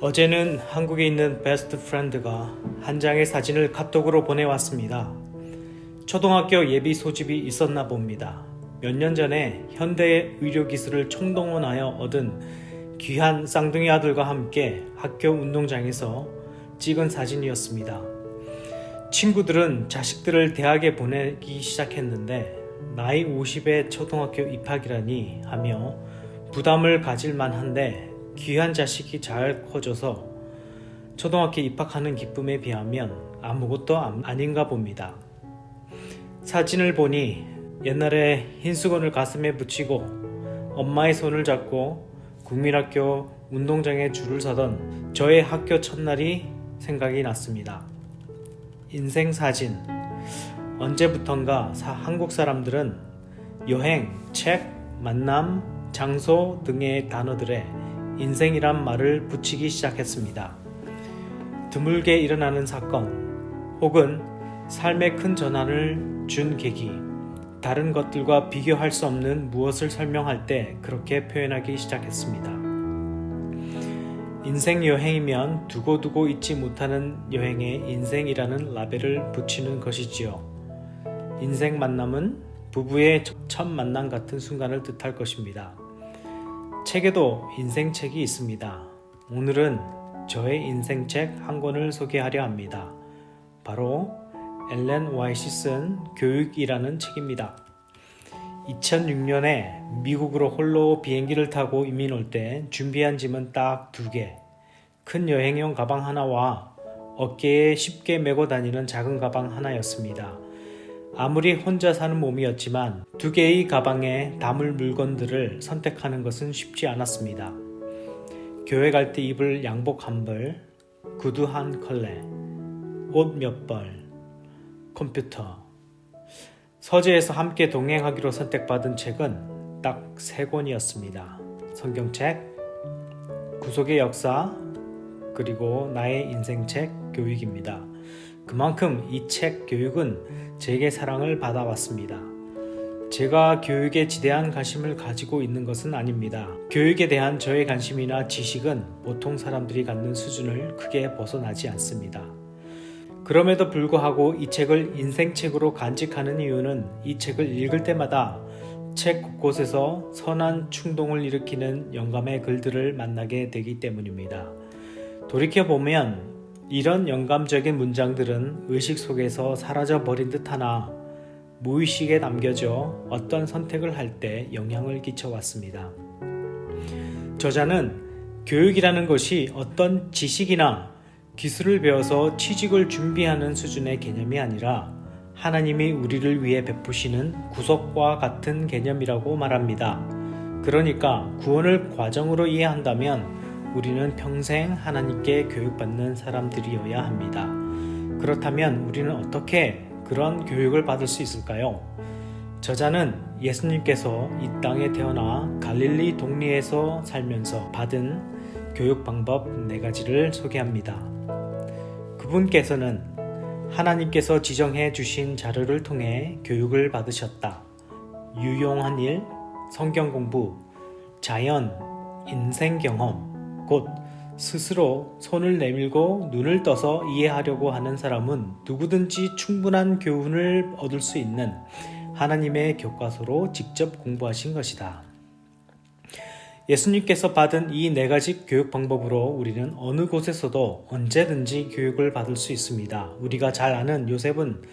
어제는 한국에 있는 베스트 프렌드가 한 장의 사진을 카톡으로 보내왔습니다. 초등학교 예비 소집이 있었나 봅니다. 몇 년 전에 현대 의료기술을 총동원하여 얻은 귀한 쌍둥이 아들과 함께 학교 운동장에서 찍은 사진이었습니다. 친구들은 자식들을 대학에 보내기 시작했는데 나이 50의 초등학교 입학이라니 하며 부담을 가질 만한데 귀한 자식이 잘 커져서 초등학교 입학하는 기쁨에 비하면 아무것도 아닌가 봅니다. 사진을 보니 옛날에 흰 수건을 가슴에 붙이고 엄마의 손을 잡고 국민학교 운동장에 줄을 서던 저의 학교 첫날이 생각이 났습니다. 인생 사진. 언제부턴가 한국 사람들은 여행, 책, 만남, 장소 등의 단어들에 인생이란 말을 붙이기 시작했습니다. 드물게 일어나는 사건 혹은 삶의 큰 전환을 준 계기, 다른 것들과 비교할 수 없는 무엇을 설명할 때 그렇게 표현하기 시작했습니다. 인생 여행이면 두고두고 잊지 못하는 여행에 인생이라는 라벨을 붙이는 것이지요. 인생 만남은 부부의 첫 만남 같은 순간을 뜻할 것입니다. 책에도 인생책이 있습니다. 오늘은 저의 인생책 한 권을 소개하려 합니다. 바로 엘렌 화이트이 쓴 교육이라는 책입니다. 2006년에 미국으로 홀로 비행기를 타고 이민 올 때 준비한 짐은 딱 2개. 큰 여행용 가방 하나와 어깨에 쉽게 메고 다니는 작은 가방 하나였습니다. 아무리 혼자 사는 몸이었지만 2개의 가방에 담을 물건들을 선택하는 것은 쉽지 않았습니다. 교회 갈 때 입을 양복 1벌, 구두 1컬레, 옷 몇 벌, 컴퓨터. 서재에서 함께 동행하기로 선택받은 책은 딱 3권이었습니다. 성경책, 구속의 역사, 그리고 나의 인생책 교육입니다. 그만큼 이 책 교육은 제게 사랑을 받아왔습니다. 제가 교육에 지대한 관심을 가지고 있는 것은 아닙니다. 교육에 대한 저의 관심이나 지식은 보통 사람들이 갖는 수준을 크게 벗어나지 않습니다. 그럼에도 불구하고 이 책을 인생책으로 간직하는 이유는 이 책을 읽을 때마다 책 곳곳에서 선한 충동을 일으키는 영감의 글들을 만나게 되기 때문입니다. 돌이켜보면 이런 영감적인 문장들은 의식 속에서 사라져버린 듯하나 무의식에 남겨져 어떤 선택을 할 때 영향을 끼쳐왔습니다. 저자는 교육이라는 것이 어떤 지식이나 기술을 배워서 취직을 준비하는 수준의 개념이 아니라 하나님이 우리를 위해 베푸시는 구속과 같은 개념이라고 말합니다. 그러니까 구원을 과정으로 이해한다면 우리는 평생 하나님께 교육받는 사람들이어야 합니다. 그렇다면 우리는 어떻게 그런 교육을 받을 수 있을까요? 저자는 예수님께서 이 땅에 태어나 갈릴리 동리에서 살면서 받은 교육 방법 4가지를 소개합니다. 그분께서는 하나님께서 지정해 주신 자료를 통해 교육을 받으셨다. 유용한 일, 성경 공부, 자연, 인생 경험, 곧 스스로 손을 내밀고 눈을 떠서 이해하려고 하는 사람은 누구든지 충분한 교훈을 얻을 수 있는 하나님의 교과서로 직접 공부하신 것이다. 예수님께서 받은 이 4가지 교육 방법으로 우리는 어느 곳에서도 언제든지 교육을 받을 수 있습니다. 우리가 잘 아는 요셉은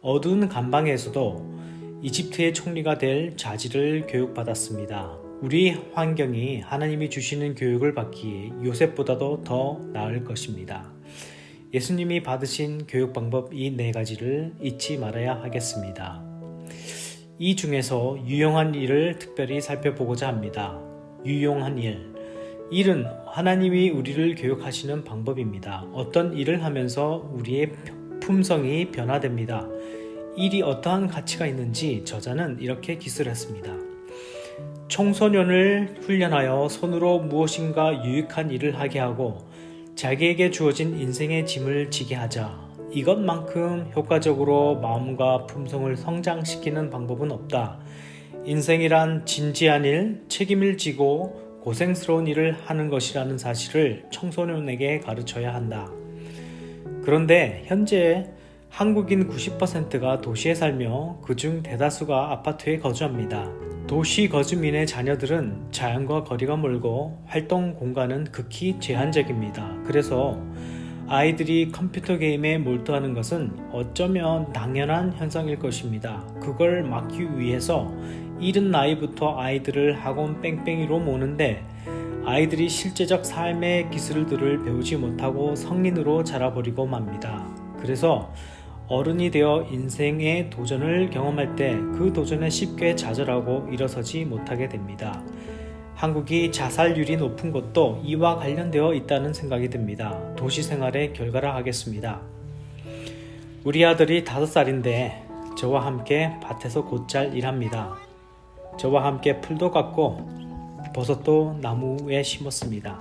어두운 감방에서도 이집트의 총리가 될 자질을 교육받았습니다. 우리 환경이 하나님이 주시는 교육을 받기에 요셉보다도 더 나을 것입니다. 예수님이 받으신 교육 방법 이 4가지를 잊지 말아야 하겠습니다. 이 중에서 유용한 일을 특별히 살펴보고자 합니다. 유용한 일. 일은 하나님이 우리를 교육하시는 방법입니다. 어떤 일을 하면서 우리의 품성이 변화됩니다. 일이 어떠한 가치가 있는지 저자는 이렇게 기술했습니다. 청소년을 훈련하여 손으로 무엇인가 유익한 일을 하게 하고 자기에게 주어진 인생의 짐을 지게 하자. 이것만큼 효과적으로 마음과 품성을 성장시키는 방법은 없다. 인생이란 진지한 일, 책임을 지고 고생스러운 일을 하는 것이라는 사실을 청소년에게 가르쳐야 한다. 그런데 현재 한국인 90%가 도시에 살며 그중 대다수가 아파트에 거주합니다. 도시 거주민의 자녀들은 자연과 거리가 멀고 활동 공간은 극히 제한적입니다. 그래서 아이들이 컴퓨터 게임에 몰두하는 것은 어쩌면 당연한 현상일 것입니다. 그걸 막기 위해서 이른 나이부터 아이들을 학원 뺑뺑이로 모는데 아이들이 실제적 삶의 기술들을 배우지 못하고 성인으로 자라버리고 맙니다. 그래서 어른이 되어 인생의 도전을 경험할 때 그 도전에 쉽게 좌절하고 일어서지 못하게 됩니다. 한국이 자살률이 높은 것도 이와 관련되어 있다는 생각이 듭니다. 도시 생활의 결과라 하겠습니다. 우리 아들이 5살인데 저와 함께 밭에서 곧잘 일합니다. 저와 함께 풀도 깎고 버섯도 나무에 심었습니다.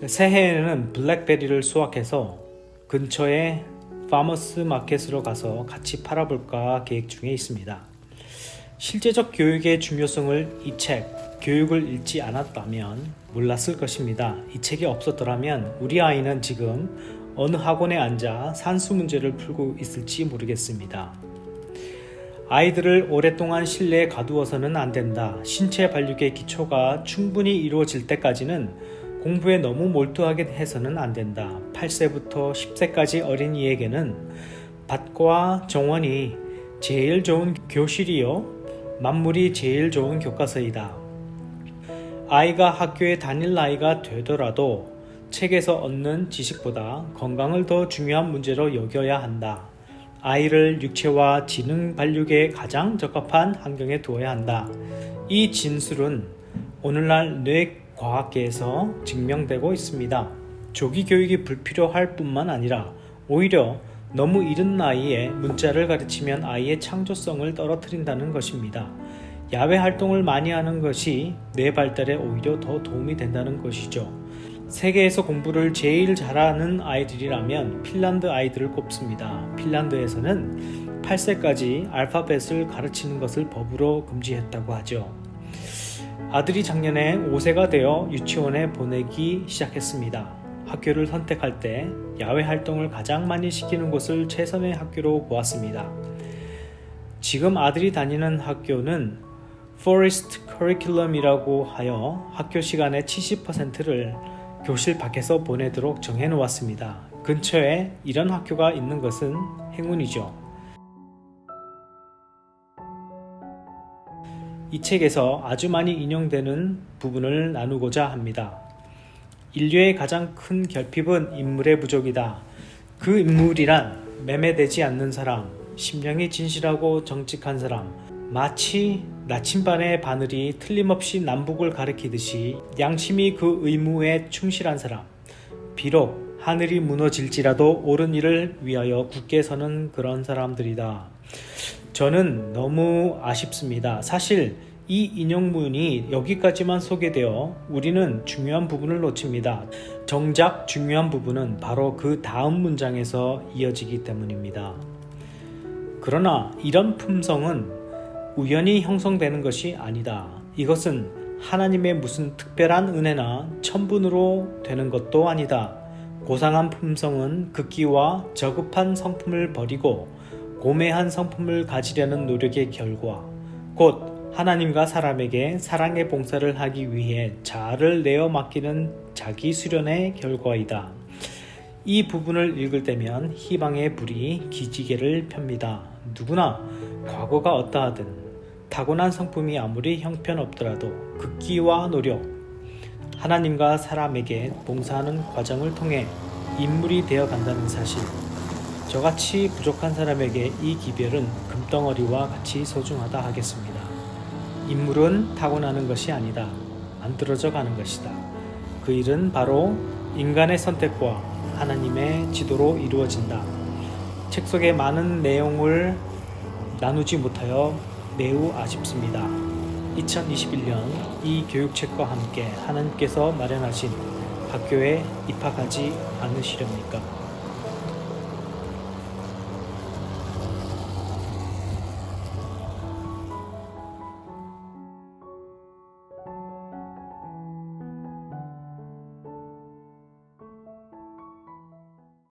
새해에는 블랙베리를 수확해서 근처의 파머스 마켓으로 가서 같이 팔아볼까 계획 중에 있습니다. 실제적 교육의 중요성을 이 책, 교육을 읽지 않았다면 몰랐을 것입니다. 이 책이 없었더라면 우리 아이는 지금 어느 학원에 앉아 산수 문제를 풀고 있을지 모르겠습니다. 아이들을 오랫동안 실내에 가두어서는 안 된다. 신체 발육의 기초가 충분히 이루어질 때까지는 공부에 너무 몰두하게 해서는 안 된다. 8세부터 10세까지 어린이에게는 밭과 정원이 제일 좋은 교실이요, 만물이 제일 좋은 교과서이다. 아이가 학교에 다닐 나이가 되더라도 책에서 얻는 지식보다 건강을 더 중요한 문제로 여겨야 한다. 아이를 육체와 지능 발육에 가장 적합한 환경에 두어야 한다. 이 진술은 오늘날 뇌과학계에서 증명되고 있습니다. 조기 교육이 불필요할 뿐만 아니라 오히려 너무 이른 나이에 문자를 가르치면 아이의 창조성을 떨어뜨린다는 것입니다. 야외 활동을 많이 하는 것이 뇌 발달에 오히려 더 도움이 된다는 것이죠. 세계에서 공부를 제일 잘하는 아이들이라면 핀란드 아이들을 꼽습니다. 핀란드에서는 8세까지 알파벳을 가르치는 것을 법으로 금지했다고 하죠. 아들이 작년에 5세가 되어 유치원에 보내기 시작했습니다. 학교를 선택할 때 야외 활동을 가장 많이 시키는 곳을 최선의 학교로 보았습니다. 지금 아들이 다니는 학교는 포레스트 커리큘럼이라고 하여 학교 시간의 70%를 교실 밖에서 보내도록 정해놓았습니다. 근처에 이런 학교가 있는 것은 행운이죠. 이 책에서 아주 많이 인용되는 부분을 나누고자 합니다. 인류의 가장 큰 결핍은 인물의 부족이다. 그 인물이란 매매되지 않는 사람, 심령이 진실하고 정직한 사람, 마치 나침반의 바늘이 틀림없이 남북을 가리키듯이 양심이 그 의무에 충실한 사람, 비록 하늘이 무너질지라도 옳은 일을 위하여 굳게 서는 그런 사람들이다. 저는 너무 아쉽습니다. 사실 이 인용문이 여기까지만 소개되어 우리는 중요한 부분을 놓칩니다. 정작 중요한 부분은 바로 그 다음 문장에서 이어지기 때문입니다. 그러나 이런 품성은 우연히 형성되는 것이 아니다. 이것은 하나님의 무슨 특별한 은혜나 천분으로 되는 것도 아니다. 고상한 품성은 극기와 저급한 성품을 버리고 고매한 성품을 가지려는 노력의 결과, 곧 하나님과 사람에게 사랑의 봉사를 하기 위해 자아를 내어 맡기는 자기 수련의 결과이다. 이 부분을 읽을 때면 희망의 불이 기지개를 펴니다. 누구나 과거가 어떠하든 타고난 성품이 아무리 형편없더라도 극기와 노력, 하나님과 사람에게 봉사하는 과정을 통해 인물이 되어 간다는 사실, 저같이 부족한 사람에게 이 기별은 금덩어리와 같이 소중하다 하겠습니다. 인물은 타고나는 것이 아니다. 만들어져 가는 것이다. 그 일은 바로 인간의 선택과 하나님의 지도로 이루어진다. 책 속의 많은 내용을 나누지 못하여 매우 아쉽습니다. 2021년 이 교육책과 함께 하나님께서 마련하신 학교에 입학하지 않으시렵니까?